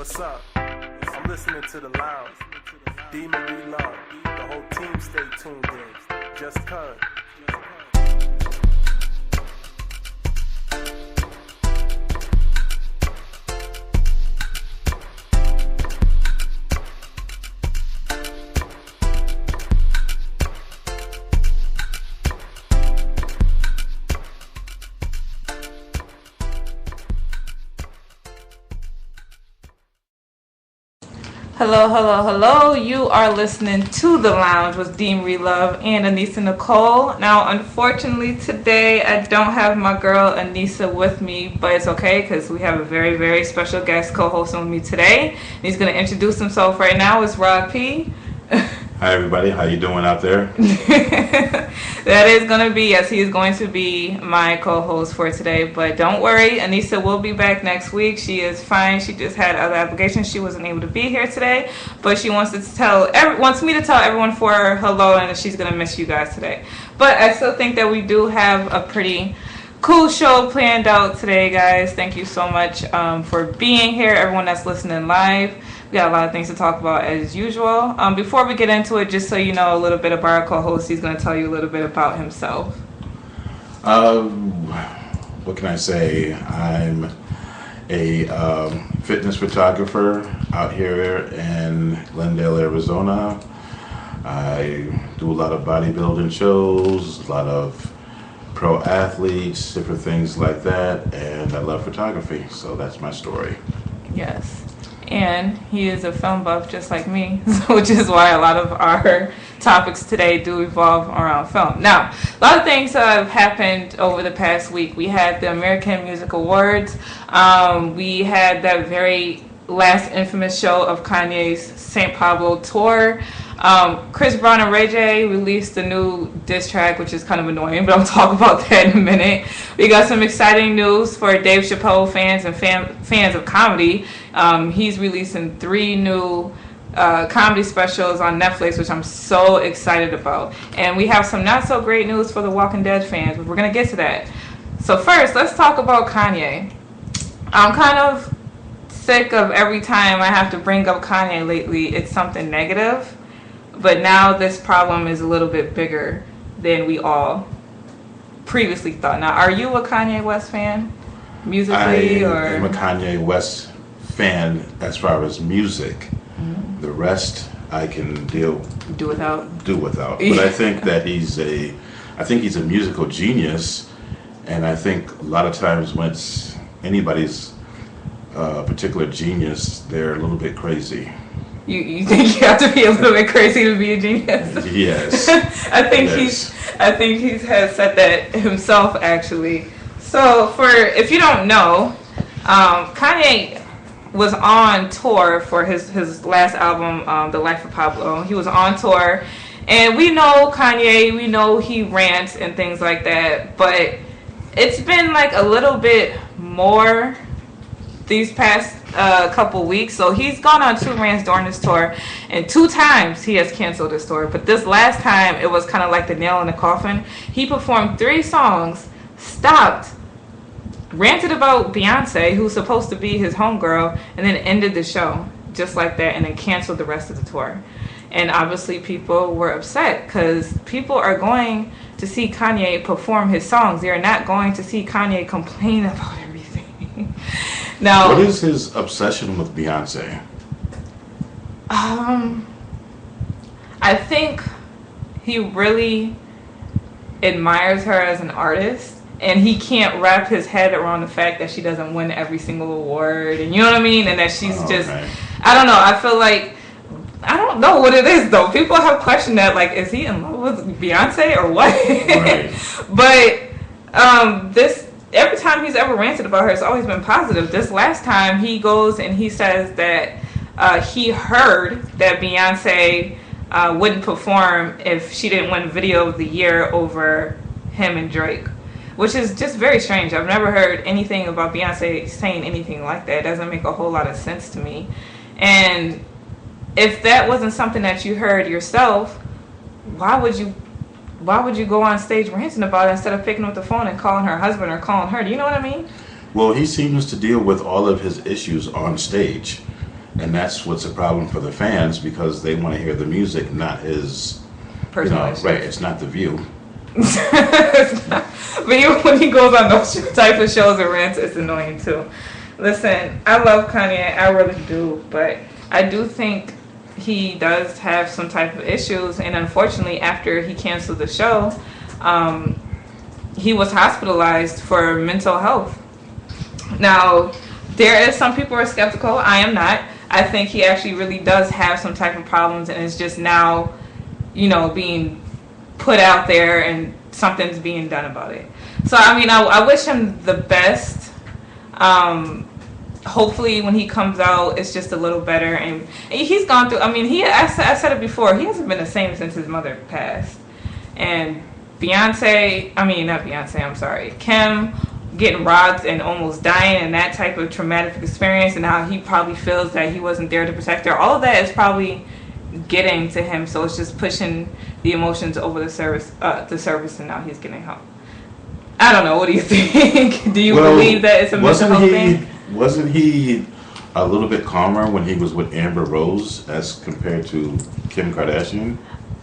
What's up? I'm listening to The Lounge. Demon We Love. The whole team stay tuned in. Just cuz. Hello, hello, hello. You are listening to The Lounge with Dean Relove and Anissa Nicole. Now, unfortunately, today I don't have my girl Anissa with me, but it's okay because we have a very, very special guest co-hosting with me today. He's going to introduce himself right now. It's Rod P. Hi, everybody. How you doing out there? That is going to be, yes, he is going to be my co-host for today. But don't worry, Anissa will be back next week. She is fine. She just had other obligations. She wasn't able to be here today. But she wants me to tell everyone for her hello and that she's going to miss you guys today. But I still think that we do have a pretty cool show planned out today, guys. Thank you so much for being here, everyone that's listening live. We got a lot of things to talk about as usual. Before we get into it, just so you know a little bit about our co-host, he's going to tell you a little bit about himself. What can I say? I'm a fitness photographer out here in Glendale, Arizona. I do a lot of bodybuilding shows, a lot of pro athletes, different things like that, and I love photography, so that's my story. Yes. And he is a film buff just like me, which is why a lot of our topics today do revolve around film. Now, a lot of things have happened over the past week. We had the American Music Awards. We had that very last infamous show of Kanye's St. Pablo tour. Chris Brown and Ray J released a new diss track, which is kind of annoying, but I'll talk about that in a minute. We got some exciting news for Dave Chappelle fans and fans of comedy. He's releasing 3 new comedy specials on Netflix, which I'm so excited about. And we have some not so great news for the Walking Dead fans, but we're going to get to that. So first, let's talk about Kanye. I'm kind of sick of every time I have to bring up Kanye lately, it's something negative. But now this problem is a little bit bigger than we all previously thought. Now, are you a Kanye West fan, musically? I am a Kanye West fan as far as music. Mm-hmm. The rest I can do without. But I think that he's a musical genius, and I think a lot of times when it's anybody's particular genius, they're a little bit crazy. You think you have to be a little bit crazy to be a genius? Yes. I think he has said that himself, actually. So, if you don't know, Kanye was on tour for his last album, The Life of Pablo. He was on tour, and we know Kanye, we know he rants and things like that, but it's been like a little bit more these past couple weeks. So he's gone on 2 rants during this tour, and 2 times he has canceled his tour. But this last time, it was kind of like the nail in the coffin. He performed 3 songs, stopped, ranted about Beyonce, who's supposed to be his homegirl, and then ended the show just like that, and then canceled the rest of the tour. And obviously people were upset because people are going to see Kanye perform his songs. They are not going to see Kanye complain about everything. Now, what is his obsession with Beyonce? I think he really admires her as an artist, and he can't wrap his head around the fact that she doesn't win every single award, and you know what I mean, and that she's okay. I don't know, I feel like, I don't know what it is though. People have questioned that, like, is he in love with Beyonce or what? Right. But every time he's ever ranted about her, it's always been positive. This last time, he goes and he says that he heard that Beyonce wouldn't perform if she didn't win Video of the Year over him and Drake, which is just very strange. I've never heard anything about Beyonce saying anything like that. It doesn't make a whole lot of sense to me. And if that wasn't something that you heard yourself, why would you go on stage ranting about it instead of picking up the phone and calling her husband or calling her? Do you know what I mean? Well, he seems to deal with all of his issues on stage. And that's what's a problem for the fans because they want to hear the music, not his personal issues. Right, it's not The View. But even when he goes on those type of shows and rants, it's annoying too. Listen, I love Kanye, I really do, but I do think he does have some type of issues, and unfortunately, after he canceled the show, he was hospitalized for mental health. Now, there is some people are skeptical. I am not. I think he actually really does have some type of problems, and it's just now, being put out there and something's being done about it. So, I mean, I wish him the best. Hopefully when he comes out, it's just a little better. And he's gone through, I said it before, he hasn't been the same since his mother passed. And Kim getting robbed and almost dying and that type of traumatic experience, and how he probably feels that he wasn't there to protect her. All of that is probably getting to him, so it's just pushing the emotions over the service, and now he's getting help. I don't know. What do you think? Do you believe that it's a mental health thing? Wasn't he a little bit calmer when he was with Amber Rose as compared to Kim Kardashian?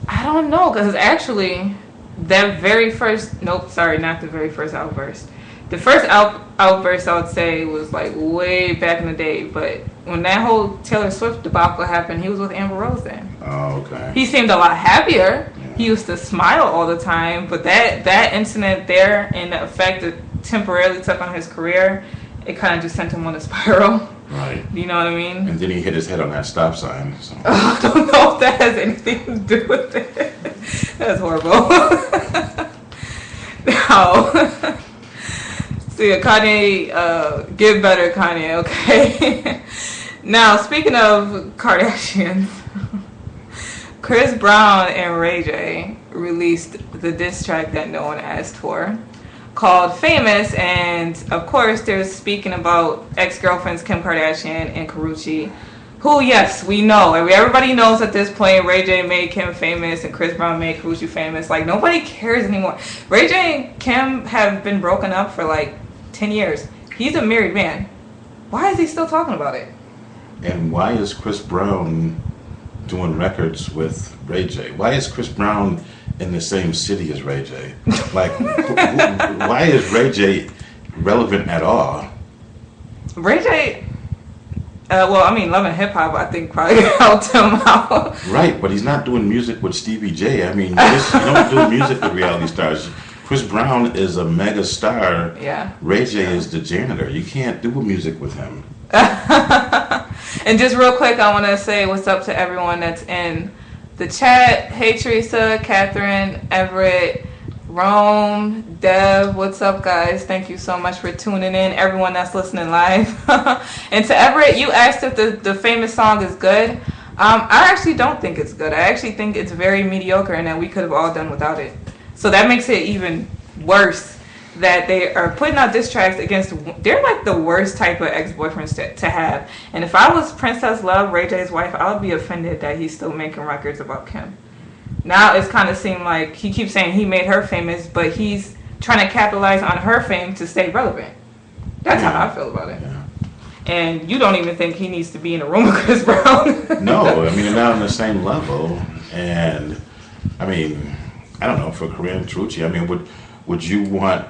I don't know, because actually, that very first... Nope, sorry, not the very first outburst. The first outburst, I would say, was like way back in the day. But when that whole Taylor Swift debacle happened, he was with Amber Rose then. Oh, okay. He seemed a lot happier. Yeah. He used to smile all the time. But that incident there and the effect it temporarily took on his career, it kind of just sent him on a spiral. Right. You know what I mean? And then he hit his head on that stop sign. So. I don't know if that has anything to do with it. That's horrible. No. See, Kanye, get better, Kanye, okay? Now, speaking of Kardashians, Chris Brown and Ray J released the diss track that no one asked for, called Famous, and of course they're speaking about ex-girlfriends Kim Kardashian and Karrueche, who, yes, we know, everybody knows at this point Ray J made Kim famous and Chris Brown made Karrueche famous. Like, nobody cares anymore. Ray J and Kim have been broken up for like 10 years. He's a married man. Why is he still talking about it? And why is Chris Brown doing records with Ray J? Why is Chris Brown in the same city as Ray J? Like, why is Ray J relevant at all? Ray J, Love and Hip Hop, I think, probably helped him out. Right, but he's not doing music with Stevie J. I mean, you don't do music with reality stars. Chris Brown is a mega star. Yeah. Ray J is the janitor. You can't do music with him. And just real quick, I want to say what's up to everyone that's in the chat. Hey, Teresa, Catherine, Everett, Rome, Dev, what's up, guys? Thank you so much for tuning in. Everyone that's listening live. And to Everett, you asked if the famous song is good. I actually don't think it's good. I actually think it's very mediocre and that we could have all done without it. So that makes it even worse that they are putting out diss tracks against... They're like the worst type of ex-boyfriends to have. And if I was Princess Love, Ray J's wife, I would be offended that he's still making records about Kim. Now it's kind of seemed like he keeps saying he made her famous, but he's trying to capitalize on her fame to stay relevant. That's how I feel about it. Yeah. And you don't even think he needs to be in a room with Chris Brown. No, I mean, they're not on the same level. And, I mean, I don't know, for Corinne Trucci, I mean, would you want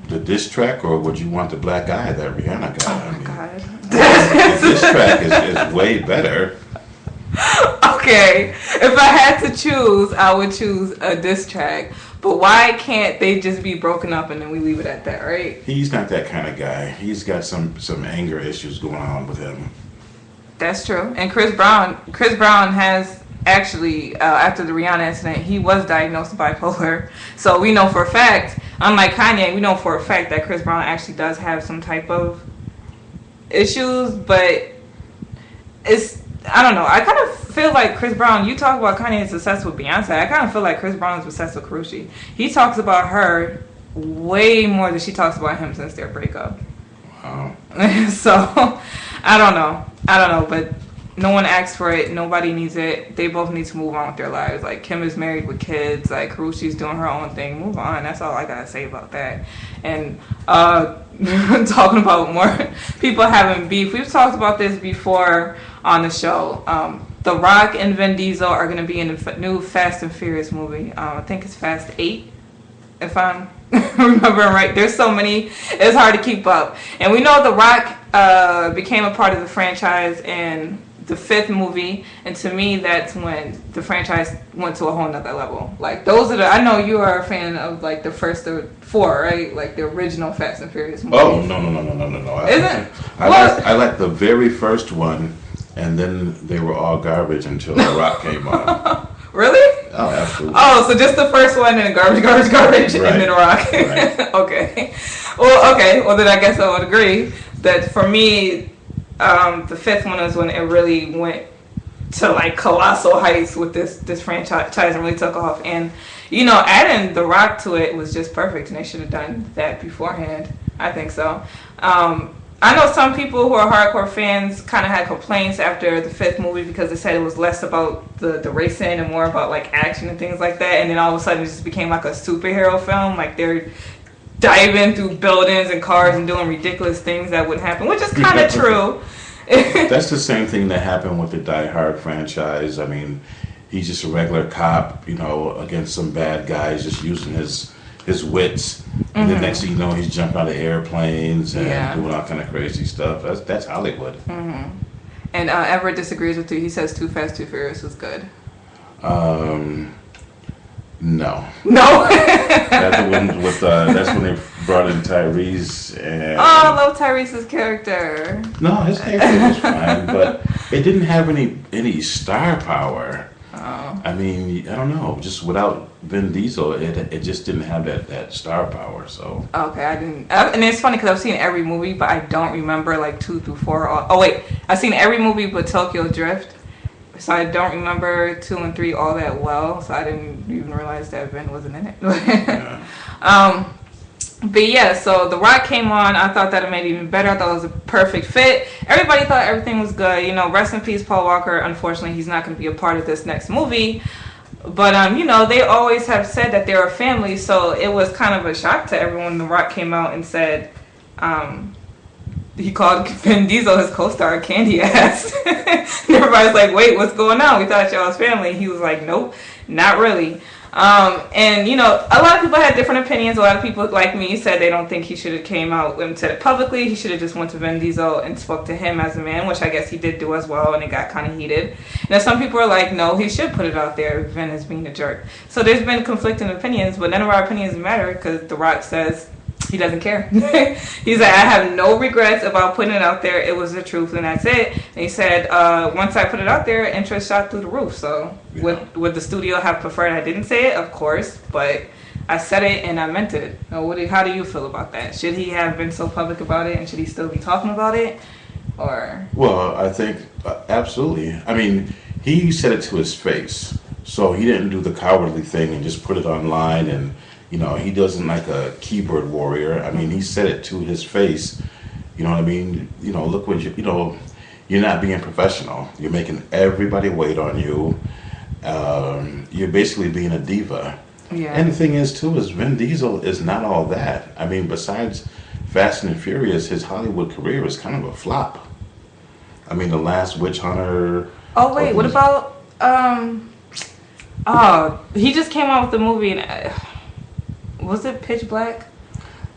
the diss track or would you want the black eye that Rihanna got? Oh, my God. The diss track is way better. Okay, if I had to choose, I would choose a diss track. But why can't they just be broken up and then we leave it at that, right? He's not that kind of guy. He's got some anger issues going on with him. That's true. And Chris Brown has actually, after the Rihanna incident, he was diagnosed bipolar. So we know for a fact, unlike Kanye, we know for a fact that Chris Brown actually does have some type of issues, but I don't know. I kind of feel like Chris Brown, you talk about Kanye is obsessed with Beyonce. I kind of feel like Chris Brown is obsessed with Karrueche. He talks about her way more than she talks about him since their breakup. Wow. So, I don't know, but no one asked for it. Nobody needs it. They both need to move on with their lives. Like, Kim is married with kids. Like, Karrueche's doing her own thing. Move on. That's all I gotta say about that. And talking about more people having beef. We've talked about this before on the show. The Rock and Vin Diesel are going to be in the new Fast and Furious movie. I think it's Fast 8, if I'm remembering right. There's so many, it's hard to keep up. And we know The Rock became a part of the franchise in the 5th movie, and to me, that's when the franchise went to a whole nother level. Like, those are I know you are a fan of, like, the first 4, right? Like, the original Fast and Furious movies. Oh, no. Isn't? I like the very first one, and then they were all garbage until The Rock came on. Really? Oh, absolutely. Oh, so just the first one and garbage, Right. and then Rock. Right. Okay. Well, then I guess I would agree that for me, the 5th one is when it really went to like colossal heights with this franchise and really took off. And adding The Rock to it was just perfect, and they should have done that beforehand. I think so. I know some people who are hardcore fans kind of had complaints after the 5th movie because they said it was less about the racing and more about like action and things like that. And then all of a sudden it just became like a superhero film. Like they're diving through buildings and cars and doing ridiculous things that wouldn't happen, which is kind of true. That's the same thing that happened with the Die Hard franchise. I mean, he's just a regular cop, against some bad guys, just using his wits. Mm-hmm. And the next thing you know, he's jumping out of airplanes and doing all kind of crazy stuff. That's Hollywood. Mm-hmm. And Everett disagrees with you. He says Too Fast, Too Furious was good. No. That's the one with that's when they brought in Tyrese and I love Tyrese's character. No, his character was fine, but it didn't have any star power. Oh. I mean, I don't know, just without Vin Diesel, it just didn't have that star power. So okay, I didn't, and it's funny because I've seen every movie, but I don't remember like 2 through 4. Oh wait, I've seen every movie but Tokyo Drift. So I don't remember 2 and 3 all that well, so I didn't even realize that Vin wasn't in it. yeah. But yeah, so The Rock came on. I thought that it made it even better. I thought it was a perfect fit. Everybody thought everything was good. Rest in peace, Paul Walker. Unfortunately, he's not going to be a part of this next movie. But, they always have said that they're a family, so it was kind of a shock to everyone. The Rock came out and said, he called Vin Diesel his co-star candy ass. And everybody's like, wait, what's going on? We thought y'all was family. He was like, nope, not really. And a lot of people had different opinions. A lot of people like me said they don't think he should have came out and said it publicly. He should have just went to Vin Diesel and spoke to him as a man, which I guess he did do as well, and it got kind of heated. And some people are like, no, he should put it out there. Vin is being a jerk. So there's been conflicting opinions, but none of our opinions matter because The Rock says he doesn't care. He's like, I have no regrets about putting it out there. It was the truth, and that's it. And he said, once I put it out there, interest shot through the roof. So would the studio have preferred I didn't say it? Of course, but I said it and I meant it. How do you feel about that? Should he have been so public about it, and should he still be talking about it? Or Well, I think absolutely. I mean, he said it to his face, so he didn't do the cowardly thing and just put it online and. He doesn't like a keyboard warrior. I mean, he said it to his face. You know what I mean? Look what you're not being professional. You're making everybody wait on you. You're basically being a diva. yeah. And the thing is, too, is Vin Diesel is not all that. I mean, besides Fast and Furious, his Hollywood career is kind of a flop. I mean, The Last Witch Hunter. Oh wait, what about he just came out with the movie and. Was it Pitch Black?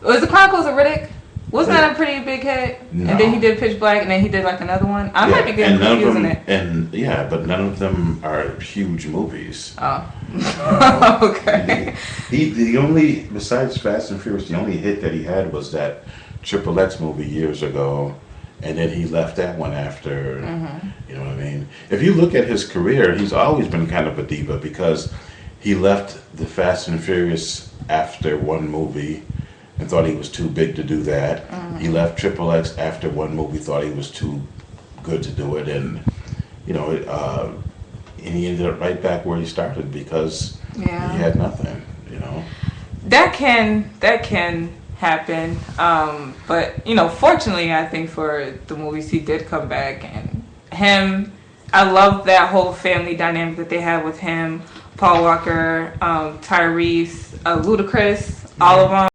Was the Chronicles of Riddick? Wasn't that a pretty big hit? No. And then he did Pitch Black, and then he did like another one. I might be getting confused in it. But none of them are huge movies. Oh, okay. The only, besides Fast and Furious, the only hit that he had was that Triple X movie years ago, and then he left that one after. Mm-hmm. You know what I mean? If you look at his career, he's always been kind of a diva because he left the Fast and Furious after one movie and thought he was too big to do that. Mm-hmm. He left Triple X after one movie, thought he was too good to do it, and and he ended up right back where he started because he had nothing. That can happen, but fortunately, I think for the movies he did come back, and him, I love that whole family dynamic that they have with him. Paul Walker, Tyrese, Ludacris, all of them.